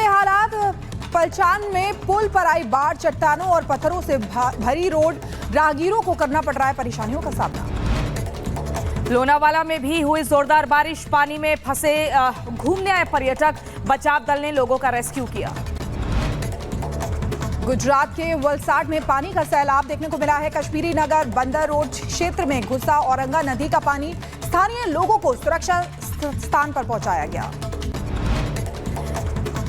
बिगड़े हालात। पलचान में पुल पर आई बाढ़, चट्टानों और पत्थरों से भरी रोड, राहगीरों को करना पड़ रहा है परेशानियों का सामना। लोनावाला में भी हुई जोरदार बारिश, पानी में फंसे घूमने आए पर्यटक, बचाव दल ने लोगों का रेस्क्यू किया। गुजरात के वलसाड में पानी का सैलाब देखने को मिला है। कश्मीरी नगर बंदर रोड क्षेत्र में घुसा औरंगा नदी का पानी, स्थानीय लोगों को सुरक्षित स्थान पर पहुंचाया गया।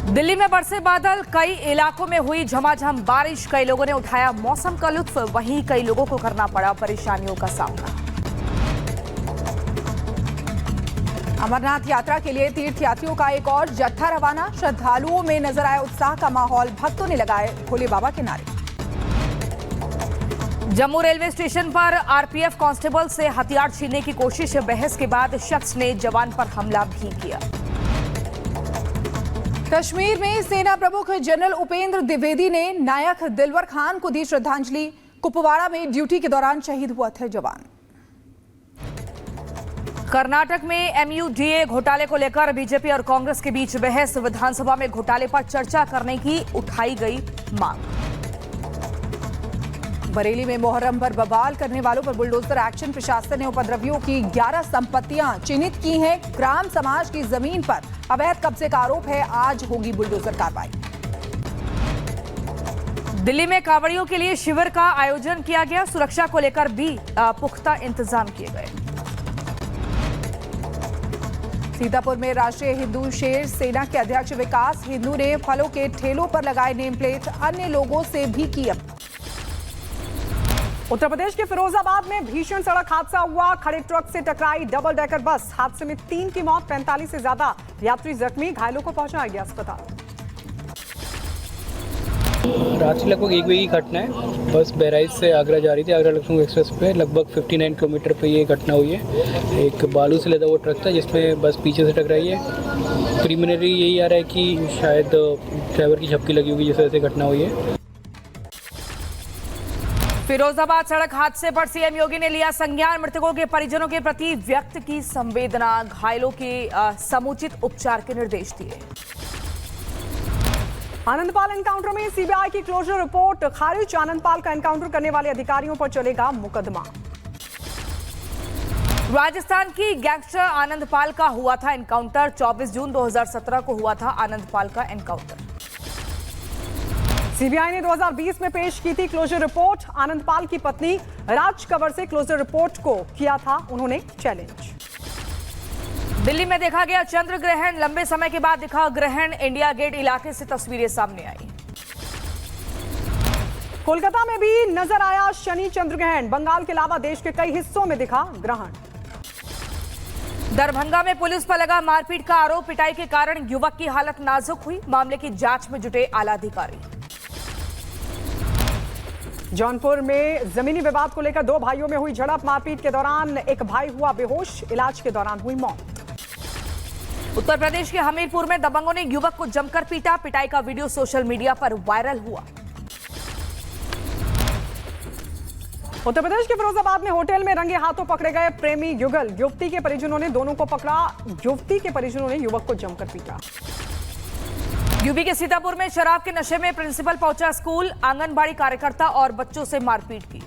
दिल्ली में बरसे बादल, कई इलाकों में हुई झमाझम बारिश, कई लोगों ने उठाया मौसम का लुत्फ, वहीं कई लोगों को करना पड़ा परेशानियों का सामना। अमरनाथ यात्रा के लिए तीर्थयात्रियों का एक और जत्था रवाना, श्रद्धालुओं में नजर आया उत्साह का माहौल, भक्तों ने लगाए भोले बाबा के नारे। जम्मू रेलवे स्टेशन पर आरपीएफ कांस्टेबल से हथियार छीनने की कोशिश, बहस के बाद शख्स ने जवान पर हमला भी किया। कश्मीर में सेना प्रमुख जनरल उपेंद्र द्विवेदी ने नायक दिलवर खान को दी श्रद्धांजलि। कुपवाड़ा में ड्यूटी के दौरान शहीद हुआ थे जवान। कर्नाटक में एमयूडीए घोटाले को लेकर बीजेपी और कांग्रेस के बीच बहस, विधानसभा में घोटाले पर चर्चा करने की उठाई गई मांग। बरेली में मोहर्रम पर बवाल करने वालों पर बुलडोजर एक्शन, प्रशासन ने उपद्रवियों की 11 संपत्तियां चिन्हित की हैं। ग्राम समाज की जमीन पर अवैध कब्जे का आरोप है, आज होगी बुलडोजर कार्रवाई। दिल्ली में कांवड़ियों के लिए शिविर का आयोजन किया गया, सुरक्षा को लेकर भी पुख्ता इंतजाम किए गए। सीतापुर में राष्ट्रीय हिंदू शेर सेना के अध्यक्ष विकास हिंदू ने फलों के ठेलों पर लगाए नेम प्लेट, अन्य लोगों से भी की अपील। उत्तर प्रदेश के फिरोजाबाद में भीषण सड़क हादसा हुआ, खड़े ट्रक से टकराई डबल डेकर बस, हादसे में 3 की मौत, 45 से ज्यादा यात्री जख्मी, घायलों को पहुंचाया गया अस्पताल। रांची लगभग 1 बजे की घटना है। बस बहराइच से आगरा जा रही थी, आगरा लखनऊ एक्सप्रेस पे लगभग 59 किलोमीटर पे ये घटना हुई है। एक बालू से लदा हुआ ट्रक था जिसमें बस पीछे से टकराई है। प्रीलिमिनरी यही आ रहा है कि शायद ड्राइवर की झपकी लगी होगी, जिस वजह से घटना हुई है। फिरोजाबाद सड़क हादसे पर सीएम योगी ने लिया संज्ञान, मृतकों के परिजनों के प्रति व्यक्त की संवेदना, घायलों के समुचित उपचार के निर्देश दिए। आनंदपाल एनकाउंटर में सीबीआई की क्लोजर रिपोर्ट खारिज, आनंदपाल का एनकाउंटर करने वाले अधिकारियों पर चलेगा मुकदमा। राजस्थान की गैंगस्टर आनंदपाल का हुआ था एनकाउंटर, 24 जून 2017 को हुआ था आनंदपाल का एनकाउंटर। सीबीआई ने 2020 में पेश की थी क्लोजर रिपोर्ट, आनंदपाल की पत्नी राज कंवर से क्लोजर रिपोर्ट को किया था उन्होंने चैलेंज। दिल्ली में देखा गया चंद्र ग्रहण, लंबे समय के बाद दिखा ग्रहण, इंडिया गेट इलाके से तस्वीरें सामने आई। कोलकाता में भी नजर आया शनि चंद्र ग्रहण, बंगाल के अलावा देश के कई हिस्सों में दिखा ग्रहण। दरभंगा में पुलिस पर लगा मारपीट का आरोप, पिटाई के कारण युवक की हालत नाजुक हुई, मामले की जांच में जुटे आला अधिकारी। जौनपुर में जमीनी विवाद को लेकर 2 भाइयों में हुई झड़प, मारपीट के दौरान एक भाई हुआ बेहोश, इलाज के दौरान हुई मौत। उत्तर प्रदेश के हमीरपुर में दबंगों ने युवक को जमकर पीटा, पिटाई का वीडियो सोशल मीडिया पर वायरल हुआ। उत्तर प्रदेश के फिरोजाबाद में होटल में रंगे हाथों पकड़े गए प्रेमी युगल, युवती के परिजनों ने दोनों को पकड़ा, युवती के परिजनों ने युवक को जमकर पीटा। यूपी के सीतापुर में शराब के नशे में प्रिंसिपल पहुंचा स्कूल, आंगनबाड़ी कार्यकर्ता और बच्चों से मारपीट की।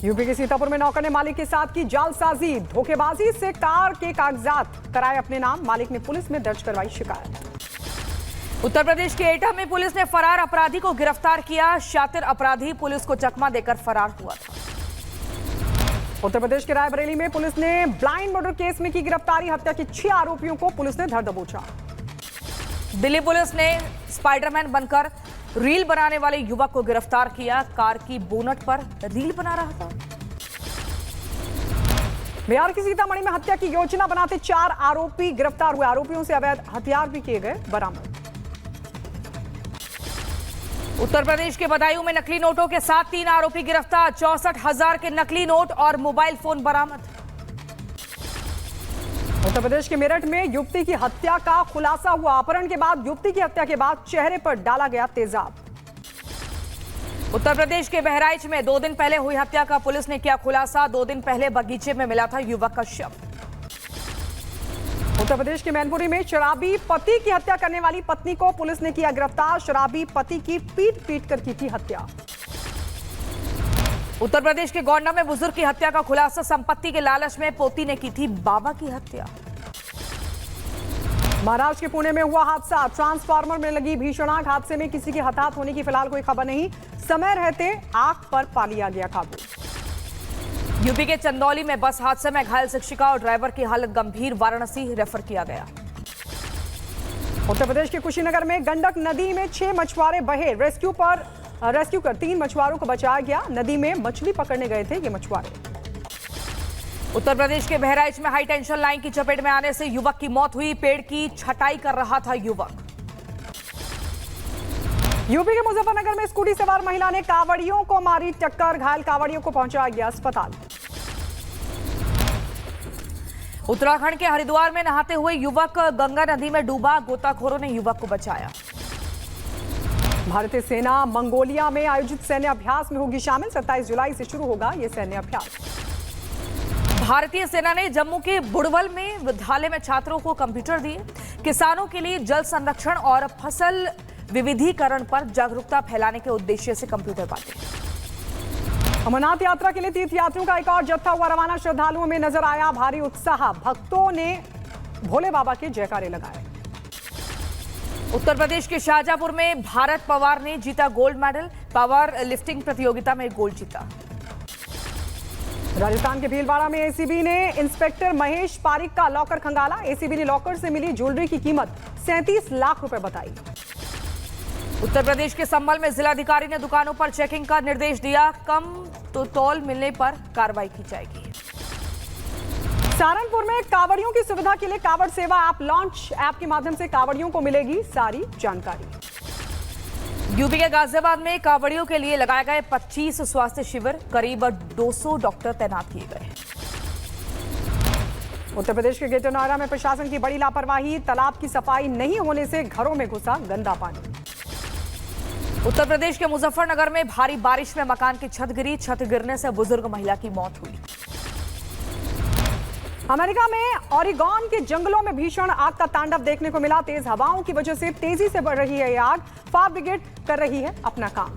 यूपी के सीतापुर में नौकर ने मालिक के साथ की जालसाजी, धोखेबाजी से कार के कागजात कराए अपने नाम, मालिक ने पुलिस में दर्ज करवाई शिकायत। उत्तर प्रदेश के एटा में पुलिस ने फरार अपराधी को गिरफ्तार किया, शातिर अपराधी पुलिस को चकमा देकर फरार हुआ था। उत्तर प्रदेश के रायबरेली में पुलिस ने ब्लाइंड मर्डर केस में की गिरफ्तारी, हत्या के 6 आरोपियों को पुलिस ने धर दबोचा। दिल्ली पुलिस ने स्पाइडरमैन बनकर रील बनाने वाले युवक को गिरफ्तार किया, कार की बोनट पर रील बना रहा था। बिहार की सीतामढ़ी में हत्या की योजना बनाते 4 आरोपी गिरफ्तार हुए, आरोपियों से अवैध हथियार भी किए गए बरामद। उत्तर प्रदेश के बदायूं में नकली नोटों के साथ 3 आरोपी गिरफ्तार, 64,000 के नकली नोट और मोबाइल फोन बरामद। उत्तर प्रदेश के मेरठ में युवती की हत्या का खुलासा हुआ, अपहरण के बाद युवती की हत्या के बाद चेहरे पर डाला गया तेजाब। उत्तर प्रदेश के बहराइच में 2 दिन पहले हुई हत्या का पुलिस ने किया खुलासा, 2 दिन पहले बगीचे में मिला था युवक का शव। उत्तर प्रदेश के मैनपुरी में शराबी पति की हत्या करने वाली पत्नी को पुलिस ने किया गिरफ्तार। शराबी पति की पीट कर की थी हत्या। उत्तर प्रदेश के गोंडा में बुजुर्ग की हत्या का खुलासा। संपत्ति के लालच में पोती ने की थी बाबा की हत्या। महाराष्ट्र के पुणे में हुआ हादसा। ट्रांसफार्मर में लगी भीषण आग। हादसे में किसी के हताहत होने की फिलहाल कोई खबर नहीं। समय रहते आग पर पा लिया गया काबू। यूपी के चंदौली में बस हादसे में घायल शिक्षिका और ड्राइवर की हालत गंभीर। वाराणसी रेफर किया गया। उत्तर प्रदेश के कुशीनगर में गंडक नदी में 6 मछुआरे बहे। रेस्क्यू कर 3 मछुआरों को बचाया गया। नदी में मछली पकड़ने गए थे ये मछुआरे। उत्तर प्रदेश के बहराइच में हाई टेंशन लाइन की चपेट में आने से युवक की मौत हुई। पेड़ की छटाई कर रहा था युवक। यूपी के मुजफ्फरनगर में स्कूटी सवार महिला ने कांवड़ियों को मारी टक्कर। घायल कांवड़ियों को पहुंचाया गया अस्पताल। उत्तराखंड के हरिद्वार में नहाते हुए युवक गंगा नदी में डूबा। गोताखोरों ने युवक को बचाया। भारतीय सेना मंगोलिया में आयोजित सैन्य अभ्यास में होगी शामिल। 27 जुलाई से शुरू होगा यह सैन्य अभ्यास। भारतीय सेना ने जम्मू के बुड़वल में विद्यालय में छात्रों को कंप्यूटर दिए। किसानों के लिए जल संरक्षण और फसल विविधीकरण पर जागरूकता फैलाने के उद्देश्य से कंप्यूटर बांटे। अमरनाथ यात्रा के लिए तीर्थयात्रियों का एक और जत्था हुआ रवाना। श्रद्धालुओं में नजर आया भारी उत्साह। भक्तों ने भोले बाबा के जयकारे लगाए। उत्तर प्रदेश के शाहजहांपुर में भारत पवार ने जीता गोल्ड मेडल। पावर लिफ्टिंग प्रतियोगिता में गोल्ड जीता। राजस्थान के भीलवाड़ा में एसीबी ने इंस्पेक्टर महेश पारिक का लॉकर खंगाला। एसीबी ने लॉकर से मिली ज्वेलरी की कीमत 37 लाख रुपए बताई। उत्तर प्रदेश के संभल में जिलाधिकारी ने दुकानों पर चेकिंग का निर्देश दिया। कम तो तौल मिलने पर कार्रवाई की जाएगी। सहारनपुर में कांवड़ियों की सुविधा के लिए कांवड़ सेवा ऐप लॉन्च। ऐप के माध्यम से कांवड़ियों को मिलेगी सारी जानकारी। यूपी के गाजियाबाद में कांवड़ियों के लिए लगाए गए 25 स्वास्थ्य शिविर। करीब 200 डॉक्टर तैनात किए गए। उत्तर प्रदेश के ग्रेटर नोएडा में प्रशासन की बड़ी लापरवाही। तालाब की सफाई नहीं होने से घरों में घुसा गंदा पानी। उत्तर प्रदेश के मुजफ्फरनगर में भारी बारिश में मकान की छत गिरी। छत गिरने से बुजुर्ग महिला की मौत हुई। अमेरिका में ओरेगॉन के जंगलों में भीषण आग का तांडव देखने को मिला। तेज हवाओं की वजह से तेजी से बढ़ रही है यह आग। फायर ब्रिगेड कर रही है अपना काम।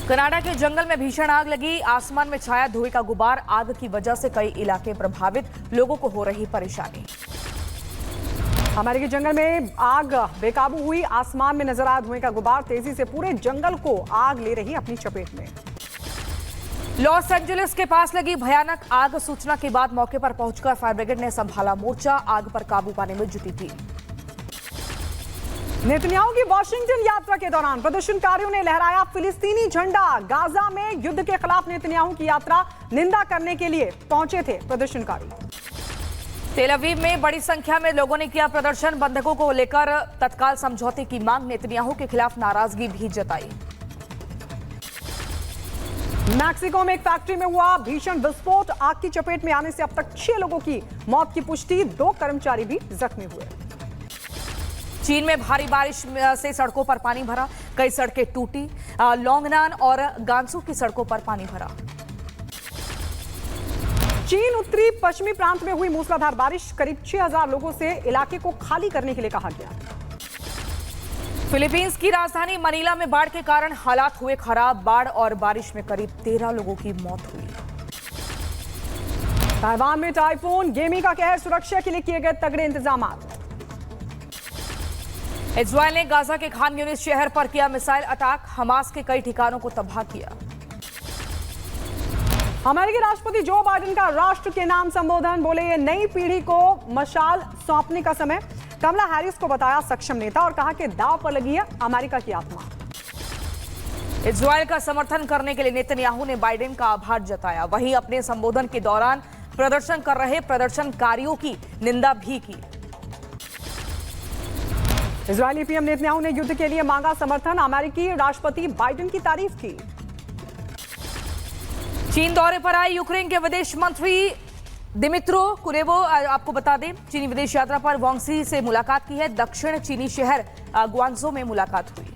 कनाडा के जंगल में भीषण आग लगी। आसमान में छाया धुएं का गुबार। आग की वजह से कई इलाके प्रभावित। लोगों को हो रही परेशानी। अमेरिकी जंगल में आग बेकाबू हुई। आसमान में नजर आया धुएं का गुबार। तेजी से पूरे जंगल को आग ले रही अपनी चपेट में। लॉस एंजलिस के पास लगी भयानक आग। सूचना के बाद मौके पर पहुंचकर फायर ब्रिगेड ने संभाला मोर्चा। आग पर काबू पाने में जुटी थी। नेतन्याहू की वॉशिंगटन यात्रा के दौरान प्रदर्शनकारियों ने लहराया फिलिस्तीनी झंडा। गाजा में युद्ध के खिलाफ नेतन्याहू की यात्रा निंदा करने के लिए पहुंचे थे प्रदर्शनकारी। तेल अवीव में बड़ी संख्या में लोगों ने किया प्रदर्शन। बंधकों को लेकर तत्काल समझौते की मांग। नेतन्याहू के खिलाफ नाराजगी भी जताई। मैक्सिको में एक फैक्ट्री में हुआ भीषण विस्फोट। आग की चपेट में आने से अब तक 6 लोगों की मौत की पुष्टि। 2 कर्मचारी भी जख्मी हुए। चीन में भारी बारिश से सड़कों पर पानी भरा। कई सड़कें टूटी। लोंगनान और गांसू की सड़कों पर पानी भरा। चीन उत्तरी पश्चिमी प्रांत में हुई मूसलाधार बारिश। करीब 6000 लोगों से इलाके को खाली करने के लिए कहा गया। फिलीपींस की राजधानी मनीला में बाढ़ के कारण हालात हुए खराब। बाढ़ और बारिश में करीब 13 लोगों की मौत हुई। ताइवान में टाइफून गेमी का कहर। सुरक्षा के लिए किए गए तगड़े इंतजाम। इजरायल ने गाजा के खान यूनिस शहर पर किया मिसाइल अटैक। हमास के कई ठिकानों को तबाह किया। अमेरिकी राष्ट्रपति जो बाइडेन का राष्ट्र के नाम संबोधन। बोले ये नई पीढ़ी को मशाल सौंपने का समय। कमला हैरिस को बताया सक्षम नेता और कहा कि दांव पर लगी है अमेरिका की आत्मा। इजरायल का समर्थन करने के लिए नेतन्याहू ने बाइडेन का आभार जताया। वहीं अपने संबोधन के दौरान प्रदर्शन कर रहे प्रदर्शनकारियों की निंदा भी की। इजरायली पीएम नेतन्याहू ने युद्ध के लिए मांगा समर्थन। अमेरिकी राष्ट्रपति बाइडेन की तारीफ की। चीन दौरे पर आए यूक्रेन के विदेश मंत्री दिमित्रो कुलेबो आपको बता दें चीनी विदेश यात्रा पर वांगसी से मुलाकात की है। दक्षिण चीनी शहर ग्वांगझो में मुलाकात हुई।